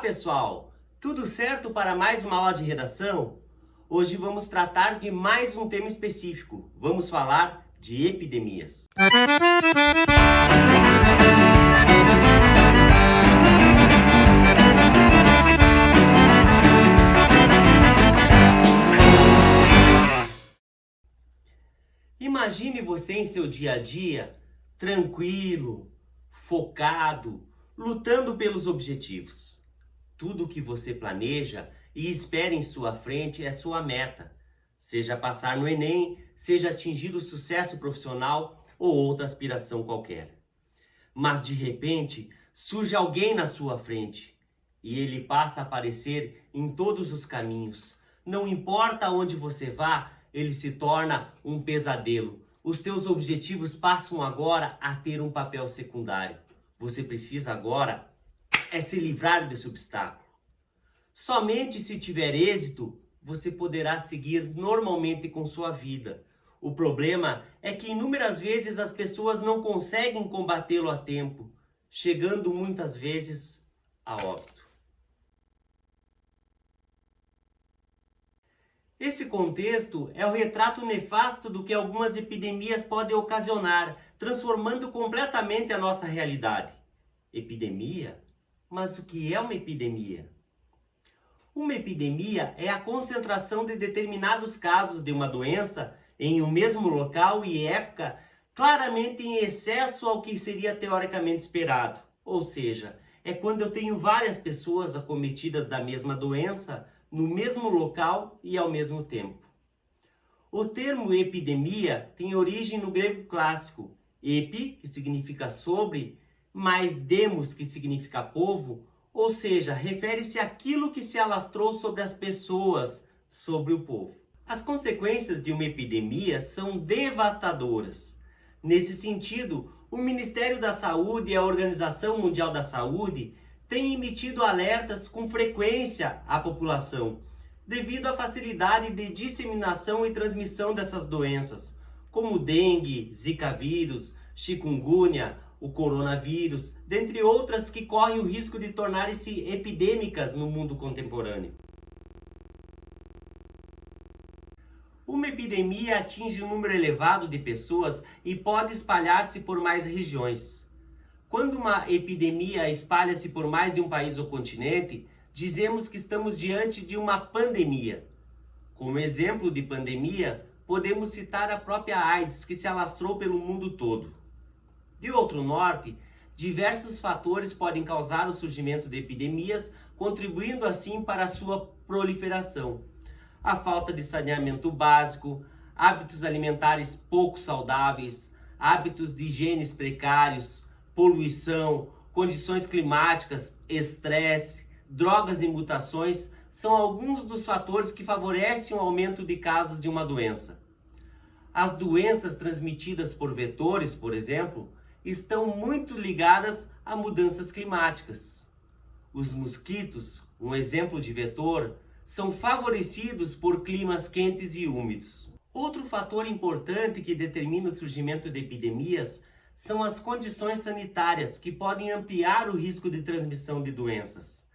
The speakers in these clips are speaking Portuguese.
pessoal! Tudo certo para mais uma aula de redação? Hoje vamos tratar de mais um tema específico. Vamos falar de epidemias. Imagine você em seu dia a dia, tranquilo, focado, lutando pelos objetivos. Tudo o que você planeja e espera em sua frente é sua meta. Seja passar no Enem, seja atingir o sucesso profissional ou outra aspiração qualquer. Mas de repente, surge alguém na sua frente e ele passa a aparecer em todos os caminhos. Não importa onde você vá, ele se torna um pesadelo. Os teus objetivos passam agora a ter um papel secundário. Você precisa agora se livrar desse obstáculo. Somente se tiver êxito, você poderá seguir normalmente com sua vida. O problema é que inúmeras vezes as pessoas não conseguem combatê-lo a tempo, chegando muitas vezes a óbito. Esse contexto é o retrato nefasto do que algumas epidemias podem ocasionar, transformando completamente a nossa realidade. Epidemia? Mas o que é uma epidemia? Uma epidemia é a concentração de determinados casos de uma doença em um mesmo local e época, claramente em excesso ao que seria teoricamente esperado. Ou seja, é quando eu tenho várias pessoas acometidas da mesma doença no mesmo local e ao mesmo tempo. O termo epidemia tem origem no grego clássico, epi, que significa sobre, mais demos, que significa povo, ou seja, refere-se àquilo que se alastrou sobre as pessoas, sobre o povo. As consequências de uma epidemia são devastadoras. Nesse sentido, o Ministério da Saúde e a Organização Mundial da Saúde têm emitido alertas com frequência à população, devido à facilidade de disseminação e transmissão dessas doenças, como dengue, zika vírus, chikungunya, o coronavírus, dentre outras que correm o risco de tornarem-se epidêmicas no mundo contemporâneo. Uma epidemia atinge um número elevado de pessoas e pode espalhar-se por mais regiões. Quando uma epidemia espalha-se por mais de um país ou continente, dizemos que estamos diante de uma pandemia. Como exemplo de pandemia, podemos citar a própria AIDS, que se alastrou pelo mundo todo. De outro norte, diversos fatores podem causar o surgimento de epidemias, contribuindo assim para a sua proliferação. A falta de saneamento básico, hábitos alimentares pouco saudáveis, hábitos de higiene precários, poluição, condições climáticas, estresse, drogas e mutações são alguns dos fatores que favorecem o aumento de casos de uma doença. As doenças transmitidas por vetores, por exemplo, estão muito ligadas a mudanças climáticas. Os mosquitos, um exemplo de vetor, são favorecidos por climas quentes e úmidos. Outro fator importante que determina o surgimento de epidemias são as condições sanitárias, que podem ampliar o risco de transmissão de doenças.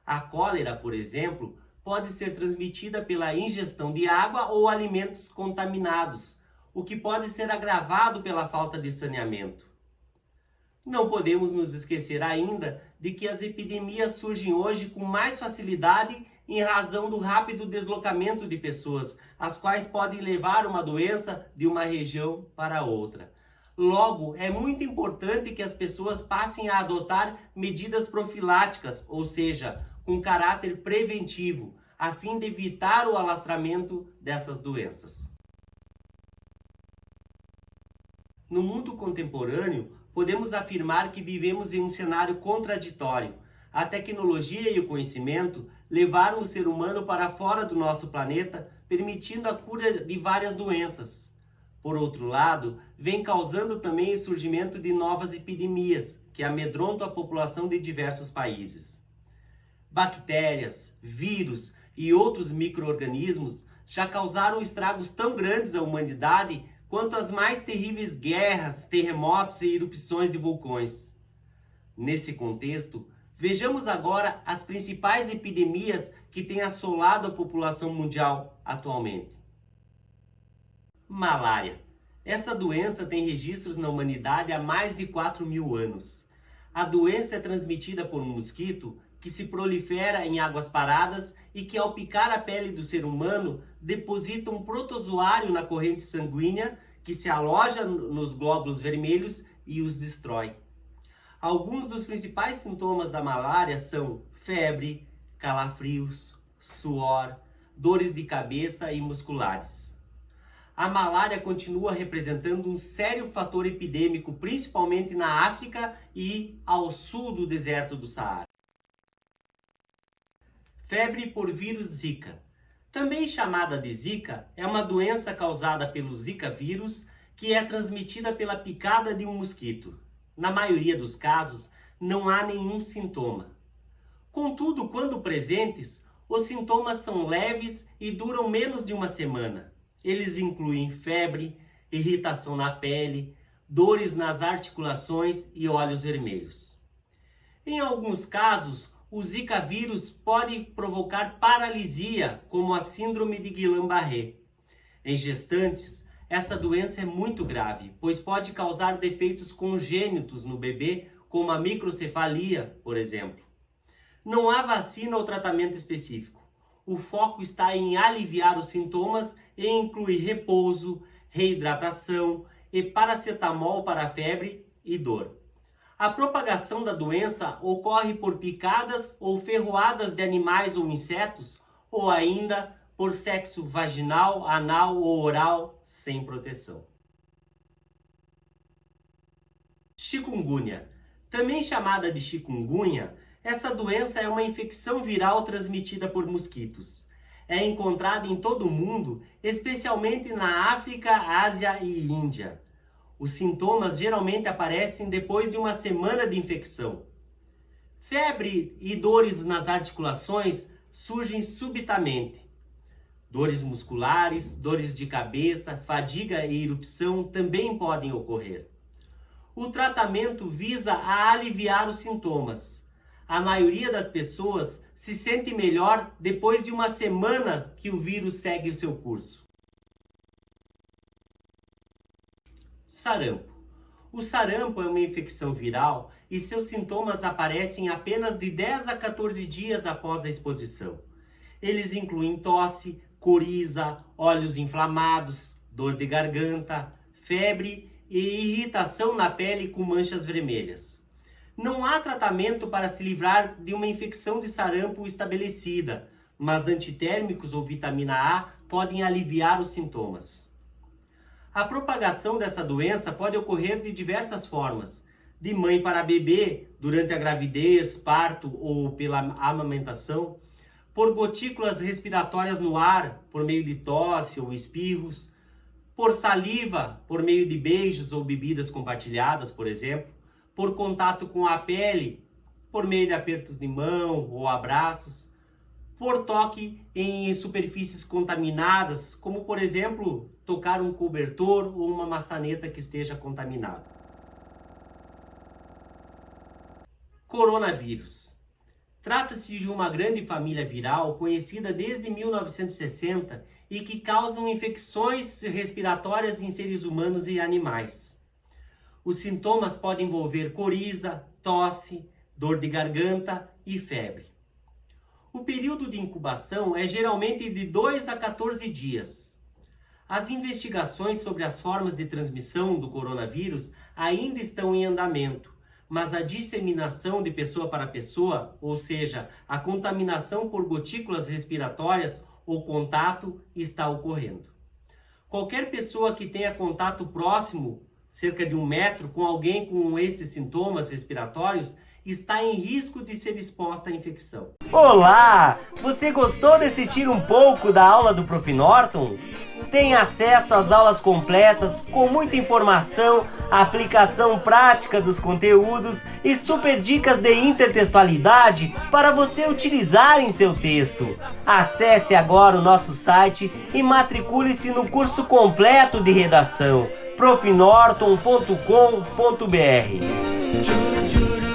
A cólera, por exemplo, pode ser transmitida pela ingestão de água ou alimentos contaminados, o que pode ser agravado pela falta de saneamento. Não podemos nos esquecer ainda de que as epidemias surgem hoje com mais facilidade em razão do rápido deslocamento de pessoas, as quais podem levar uma doença de uma região para outra. Logo, é muito importante que as pessoas passem a adotar medidas profiláticas, ou seja, com caráter preventivo, a fim de evitar o alastramento dessas doenças. No mundo contemporâneo, podemos afirmar que vivemos em um cenário contraditório. A tecnologia e o conhecimento levaram o ser humano para fora do nosso planeta, permitindo a cura de várias doenças. Por outro lado, vem causando também o surgimento de novas epidemias, que amedrontam a população de diversos países. Bactérias, vírus e outros micro-organismos já causaram estragos tão grandes à humanidade quanto as mais terríveis guerras, terremotos e erupções de vulcões. Nesse contexto, Vejamos agora as principais epidemias que têm assolado a população mundial atualmente. Malária. Essa doença tem registros na humanidade há mais de 4.000 anos. A doença é transmitida por um mosquito que se prolifera em águas paradas e que, ao picar a pele do ser humano, deposita um protozoário na corrente sanguínea que se aloja nos glóbulos vermelhos e os destrói. Alguns dos principais sintomas da malária são febre, calafrios, suor, dores de cabeça e musculares. A malária continua representando um sério fator epidêmico, principalmente na África e ao sul do deserto do Saara. Febre por vírus Zika. Também chamada de Zika, é uma doença causada pelo Zika vírus que é transmitida pela picada de um mosquito. Na maioria dos casos, não há nenhum sintoma. Contudo, quando presentes, os sintomas são leves e duram menos de uma semana. Eles incluem febre, irritação na pele, dores nas articulações e olhos vermelhos. Em alguns casos, o Zika vírus pode provocar paralisia, como a síndrome de Guillain-Barré. Em gestantes, essa doença é muito grave, pois pode causar defeitos congênitos no bebê, como a microcefalia, por exemplo. Não há vacina ou tratamento específico. O foco está em aliviar os sintomas e inclui repouso, reidratação e paracetamol para febre e dor. A propagação da doença ocorre por picadas ou ferroadas de animais ou insetos, ou ainda por sexo vaginal, anal ou oral sem proteção. Chikungunya. Também chamada de chikungunya, essa doença é uma infecção viral transmitida por mosquitos. É encontrada em todo o mundo, especialmente na África, Ásia e Índia. Os sintomas geralmente aparecem depois de uma semana de infecção. Febre e dores nas articulações surgem subitamente. Dores musculares, dores de cabeça, fadiga e erupção também podem ocorrer. O tratamento visa a aliviar os sintomas. A maioria das pessoas se sente melhor depois de uma semana que o vírus segue o seu curso. Sarampo. O sarampo é uma infecção viral e seus sintomas aparecem apenas de 10 a 14 dias após a exposição. Eles incluem tosse, coriza, olhos inflamados, dor de garganta, febre e irritação na pele com manchas vermelhas. Não há tratamento para se livrar de uma infecção de sarampo estabelecida, mas antitérmicos ou vitamina A podem aliviar os sintomas. A propagação dessa doença pode ocorrer de diversas formas, de mãe para bebê, durante a gravidez, parto ou pela amamentação, por gotículas respiratórias no ar, por meio de tosse ou espirros, por saliva, por meio de beijos ou bebidas compartilhadas, por exemplo, por contato com a pele, por meio de apertos de mão ou abraços, por toque em superfícies contaminadas, como por exemplo, tocar um cobertor ou uma maçaneta que esteja contaminada. Coronavírus. Trata-se de uma grande família viral conhecida desde 1960 e que causam infecções respiratórias em seres humanos e animais. Os sintomas podem envolver coriza, tosse, dor de garganta e febre. O período de incubação é geralmente de 2 a 14 dias. As investigações sobre as formas de transmissão do coronavírus ainda estão em andamento, mas a disseminação de pessoa para pessoa, ou seja, a contaminação por gotículas respiratórias ou contato, está ocorrendo. Qualquer pessoa que tenha contato próximo, cerca de 1 metro, com alguém com esses sintomas respiratórios, está em risco de ser exposta à infecção. Olá! Você gostou de assistir um pouco da aula do Prof. Norton? Tem acesso às aulas completas, com muita informação, aplicação prática dos conteúdos e super dicas de intertextualidade para você utilizar em seu texto. Acesse agora o nosso site e matricule-se no curso completo de redação profnorton.com.br.